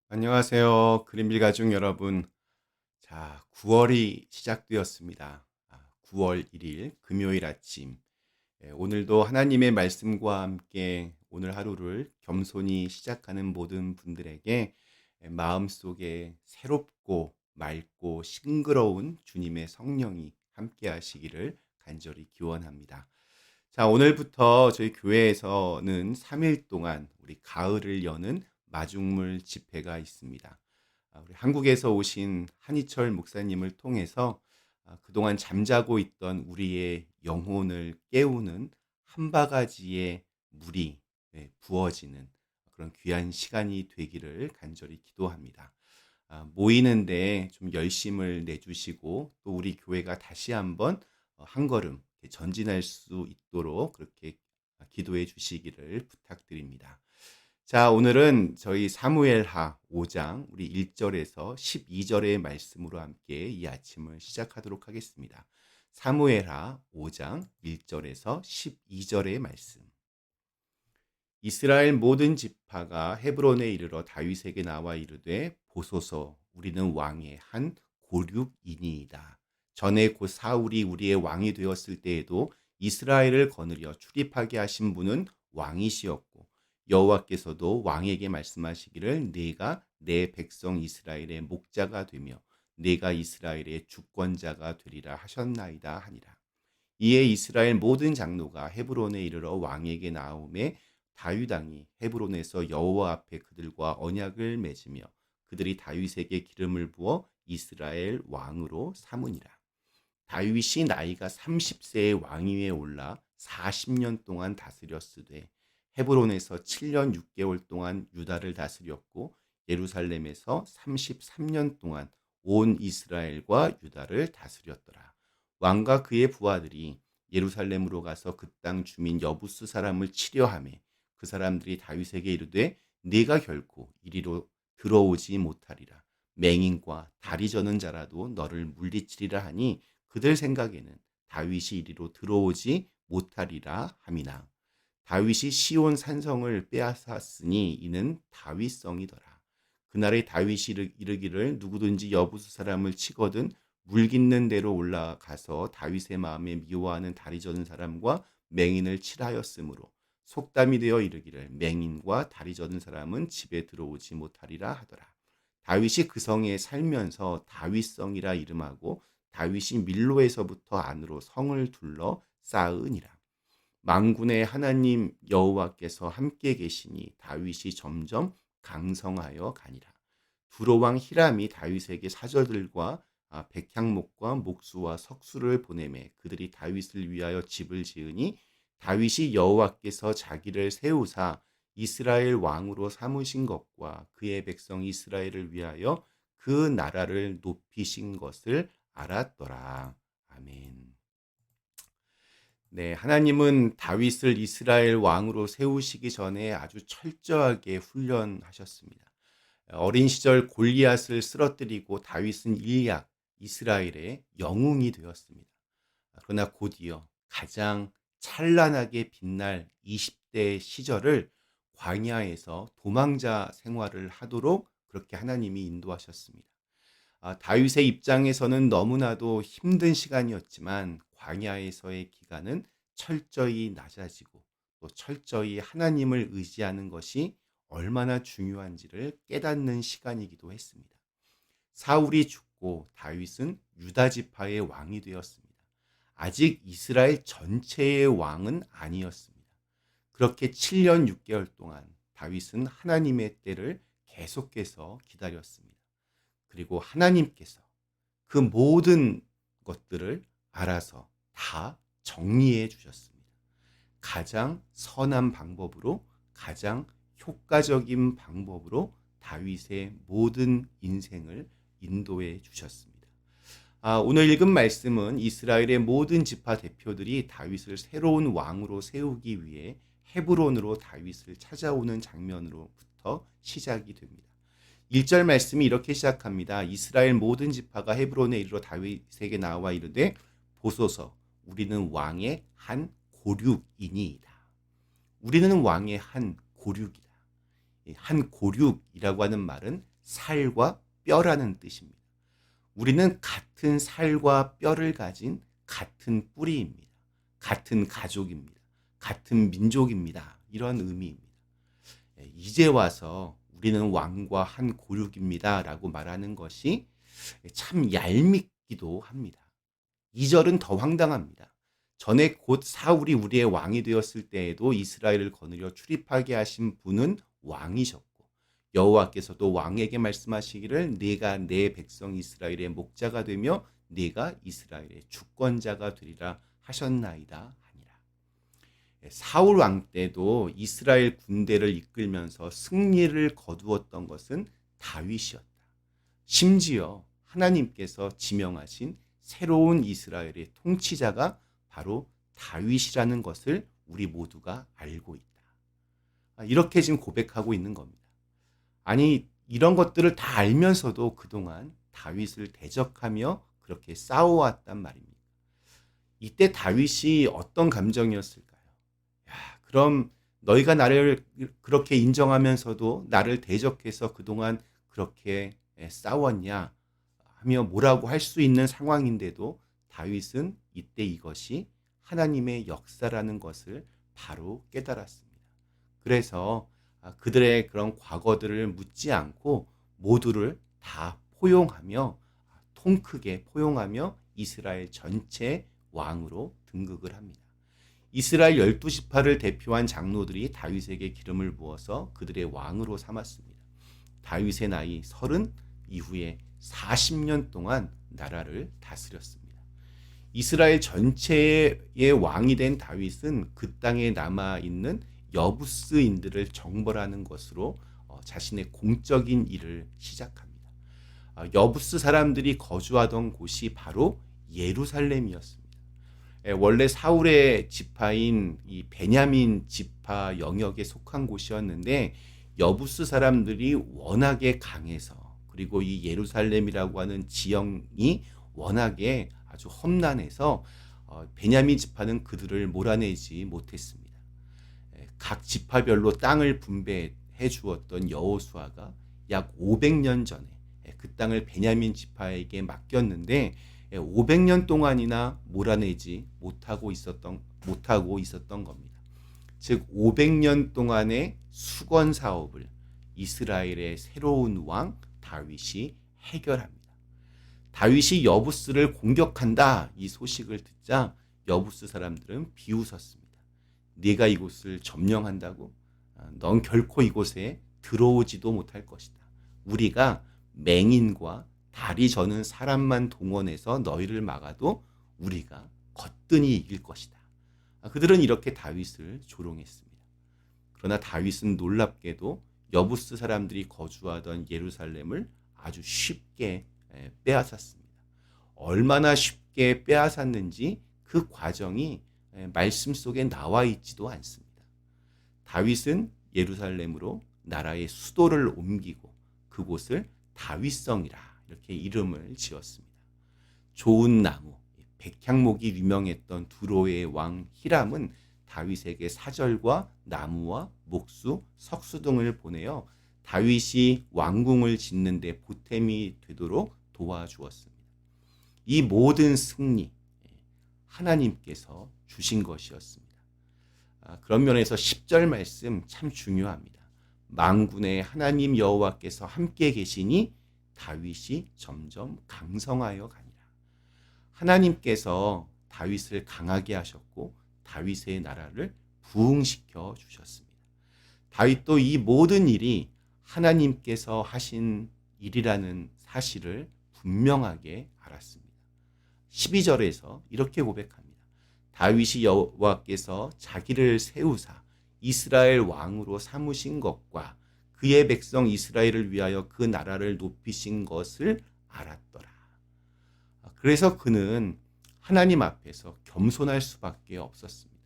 안녕하세요. 그린빌 가족 여러분. 자, 9월이 시작되었습니다. 9월 1일 금요일 아침. 오늘도 하나님의 말씀과 함께 오늘 하루를 겸손히 시작하는 모든 분들에게 마음속에 새롭고 맑고 싱그러운 주님의 성령이 함께 하시기를 간절히 기원합니다. 자, 오늘부터 저희 교회에서는 3일 동안 우리 가을을 여는 마중물 집회가 있습니다. 우리 한국에서 오신 한희철 목사님을 통해서 그동안 잠자고 있던 우리의 영혼을 깨우는 한 바가지의 물이 부어지는 그런 귀한 시간이 되기를 간절히 기도합니다. 모이는데 좀 열심을 내주시고 또 우리 교회가 다시 한번 한 걸음 전진할 수 있도록 그렇게 기도해 주시기를 부탁드립니다. 자, 오늘은 저희 사무엘하 5장 우리 1절에서 12절의 말씀으로 함께 이 아침을 시작하도록 하겠습니다. 사무엘하 5장 1절에서 12절의 말씀. 이스라엘 모든 지파가 헤브론에 이르러 다윗에게 나와 이르되 보소서 우리는 왕의 한 고륙이니이다. 전에 곧 사울이 우리의 왕이 되었을 때에도 이스라엘을 거느려 출입하게 하신 분은 왕이시었고 여호와께서도 왕에게 말씀하시기를 네가 내 백성 이스라엘의 목자가 되며 네가 이스라엘의 주권자가 되리라 하셨나이다 하니라. 이에 이스라엘 모든 장로가 헤브론에 이르러 왕에게 나오매 다윗 왕이 헤브론에서 여호와 앞에 그들과 언약을 맺으며 그들이 다윗에게 기름을 부어 이스라엘 왕으로 삼으니라. 다윗이 나이가 30세의 왕위에 올라 40년 동안 다스렸으되 헤브론에서 7년 6개월 동안 유다를 다스렸고 예루살렘에서 33년 동안 온 이스라엘과 유다를 다스렸더라. 왕과 그의 부하들이 예루살렘으로 가서 그 땅 주민 여부스 사람을 치려하매 그 사람들이 다윗에게 이르되 네가 결코 이리로 들어오지 못하리라. 맹인과 다리 저는 자라도 너를 물리치리라 하니 그들 생각에는 다윗이 이리로 들어오지 못하리라 함이나 다윗이 시온 산성을 빼앗았으니 이는 다윗성이더라. 그날에 다윗이 이르기를 누구든지 여부수 사람을 치거든 물깃는 대로 올라가서 다윗의 마음에 미워하는 다리 저는 사람과 맹인을 칠하였으므로 속담이 되어 이르기를 맹인과 다리 저는 사람은 집에 들어오지 못하리라 하더라. 다윗이 그 성에 살면서 다윗성이라 이름하고 다윗이 밀로에서부터 안으로 성을 둘러 쌓으니라. 만군의 하나님 여호와께서 함께 계시니 다윗이 점점 강성하여 가니라. 두로왕 히람이 다윗에게 사절들과 백향목과 목수와 석수를 보내매 그들이 다윗을 위하여 집을 지으니 다윗이 여호와께서 자기를 세우사 이스라엘 왕으로 삼으신 것과 그의 백성 이스라엘을 위하여 그 나라를 높이신 것을 알았더라. 아멘. 네, 하나님은 다윗을 이스라엘 왕으로 세우시기 전에 아주 철저하게 훈련하셨습니다. 어린 시절 골리앗을 쓰러뜨리고 다윗은 일약 이스라엘의 영웅이 되었습니다. 그러나 곧이어 가장 찬란하게 빛날 20대 시절을 광야에서 도망자 생활을 하도록 그렇게 하나님이 인도하셨습니다. 다윗의 입장에서는 너무나도 힘든 시간이었지만 광야에서의 기간은 철저히 낮아지고 또 철저히 하나님을 의지하는 것이 얼마나 중요한지를 깨닫는 시간이기도 했습니다. 사울이 죽고 다윗은 유다 지파의 왕이 되었습니다. 아직 이스라엘 전체의 왕은 아니었습니다. 그렇게 7년 6개월 동안 다윗은 하나님의 때를 계속해서 기다렸습니다. 그리고 하나님께서 그 모든 것들을 알아서 다 정리해 주셨습니다. 가장 선한 방법으로 가장 효과적인 방법으로 다윗의 모든 인생을 인도해 주셨습니다. 오늘 읽은 말씀은 이스라엘의 모든 지파 대표들이 다윗을 새로운 왕으로 세우기 위해 헤브론으로 다윗을 찾아오는 장면으로부터 시작이 됩니다. 1절 말씀이 이렇게 시작합니다. 이스라엘 모든 지파가 헤브론에 이르러 다윗에게 나와 이르되 보소서 우리는 왕의 한 고륙이니이다. 우리는 왕의 한 고륙이다. 한 고륙이라고 하는 말은 살과 뼈라는 뜻입니다. 우리는 같은 살과 뼈를 가진 같은 뿌리입니다. 같은 가족입니다. 같은 민족입니다. 이런 의미입니다. 이제 와서 우리는 왕과 한 고륙입니다. 라고 말하는 것이 참 얄밉기도 합니다. 2절은 더 황당합니다. 전에 곧 사울이 우리의 왕이 되었을 때에도 이스라엘을 거느려 출입하게 하신 분은 왕이셨고 여호와께서도 왕에게 말씀하시기를 네가 내 백성 이스라엘의 목자가 되며 네가 이스라엘의 주권자가 되리라 하셨나이다 하니라. 사울 왕 때도 이스라엘 군대를 이끌면서 승리를 거두었던 것은 다윗이었다. 심지어 하나님께서 지명하신 새로운 이스라엘의 통치자가 바로 다윗이라는 것을 우리 모두가 알고 있다. 이렇게 지금 고백하고 있는 겁니다. 아니, 이런 것들을 다 알면서도 그동안 다윗을 대적하며 그렇게 싸워왔단 말입니다. 이때 다윗이 어떤 감정이었을까요? 야, 그럼 너희가 나를 그렇게 인정하면서도 나를 대적해서 그동안 그렇게 싸웠냐 하며 뭐라고 할 수 있는 상황인데도 다윗은 이때 이것이 하나님의 역사라는 것을 바로 깨달았습니다. 그래서 그들의 그런 과거들을 묻지 않고 모두를 다 포용하며 통 크게 포용하며 이스라엘 전체 왕으로 등극을 합니다. 이스라엘 12지파를 대표한 장로들이 다윗에게 기름을 부어서 그들의 왕으로 삼았습니다. 다윗의 나이 30 이후에 40년 동안 나라를 다스렸습니다. 이스라엘 전체의 왕이 된 다윗은 그 땅에 남아있는 여부스인들을 정벌하는 것으로 자신의 공적인 일을 시작합니다. 여부스 사람들이 거주하던 곳이 바로 예루살렘이었습니다. 원래 사울의 지파인 이 베냐민 지파 영역에 속한 곳이었는데 여부스 사람들이 워낙에 강해서 그리고 이 예루살렘이라고 하는 지형이 워낙에 아주 험난해서 베냐민 지파는 그들을 몰아내지 못했습니다. 각 지파별로 땅을 분배해 주었던 여호수아가 약 500년 전에 그 땅을 베냐민 지파에게 맡겼는데 500년 동안이나 몰아내지 못하고 있었던 겁니다. 즉 500년 동안의 수건 사업을 이스라엘의 새로운 왕 다윗이 해결합니다. 다윗이 여부스를 공격한다 이 소식을 듣자 여부스 사람들은 비웃었습니다. 네가 이곳을 점령한다고? 넌 결코 이곳에 들어오지도 못할 것이다. 우리가 맹인과 다리 저는 사람만 동원해서 너희를 막아도 우리가 거뜬히 이길 것이다. 그들은 이렇게 다윗을 조롱했습니다. 그러나 다윗은 놀랍게도 여부스 사람들이 거주하던 예루살렘을 아주 쉽게 빼앗았습니다. 얼마나 쉽게 빼앗았는지 그 과정이 말씀 속에 나와 있지도 않습니다. 다윗은 예루살렘으로 나라의 수도를 옮기고 그곳을 다윗성이라 이렇게 이름을 지었습니다. 좋은 나무, 백향목이 유명했던 두로의 왕 히람은 다윗에게 사절과 나무와 목수, 석수 등을 보내어 다윗이 왕궁을 짓는 데 보탬이 되도록 도와주었습니다. 이 모든 승리 하나님께서 주신 것이었습니다. 그런 면에서 10절 말씀 참 중요합니다. 만군의 하나님 여호와께서 함께 계시니 다윗이 점점 강성하여 가니라. 하나님께서 다윗을 강하게 하셨고 다윗의 나라를 부흥시켜 주셨습니다. 다윗도 이 모든 일이 하나님께서 하신 일이라는 사실을 분명하게 알았습니다. 12절에서 이렇게 고백합니다. 다윗이 여호와께서 자기를 세우사 이스라엘 왕으로 삼으신 것과 그의 백성 이스라엘을 위하여 그 나라를 높이신 것을 알았더라. 그래서 그는 하나님 앞에서 겸손할 수밖에 없었습니다.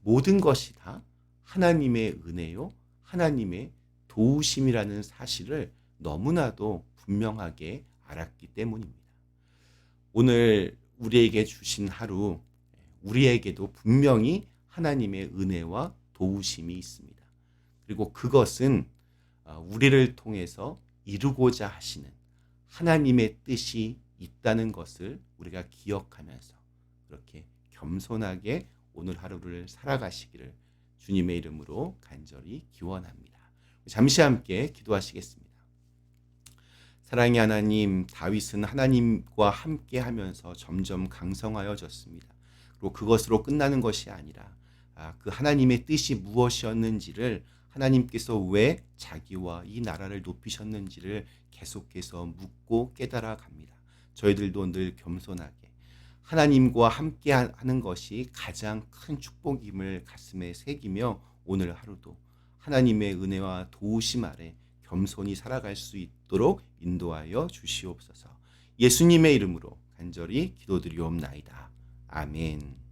모든 것이 다 하나님의 은혜요, 하나님의 도우심이라는 사실을 너무나도 분명하게 알았기 때문입니다. 오늘 우리에게 주신 하루, 우리에게도 분명히 하나님의 은혜와 도우심이 있습니다. 그리고 그것은 우리를 통해서 이루고자 하시는 하나님의 뜻이 있다는 것을 우리가 기억하면서 그렇게 겸손하게 오늘 하루를 살아가시기를 주님의 이름으로 간절히 기원합니다. 잠시 함께 기도하시겠습니다. 사랑의 하나님, 다윗은 하나님과 함께 하면서 점점 강성하여졌습니다. 그리고 그것으로 끝나는 것이 아니라 그 하나님의 뜻이 무엇이었는지를, 하나님께서 왜 자기와 이 나라를 높이셨는지를 계속해서 묻고 깨달아 갑니다. 저희들도 늘 겸손하게 하나님과 함께 하는 것이 가장 큰 축복임을 가슴에 새기며 오늘 하루도 하나님의 은혜와 도우심 아래 겸손히 살아갈 수 있도록 인도하여 주시옵소서. 예수님의 이름으로 간절히 기도드리옵나이다. 아멘.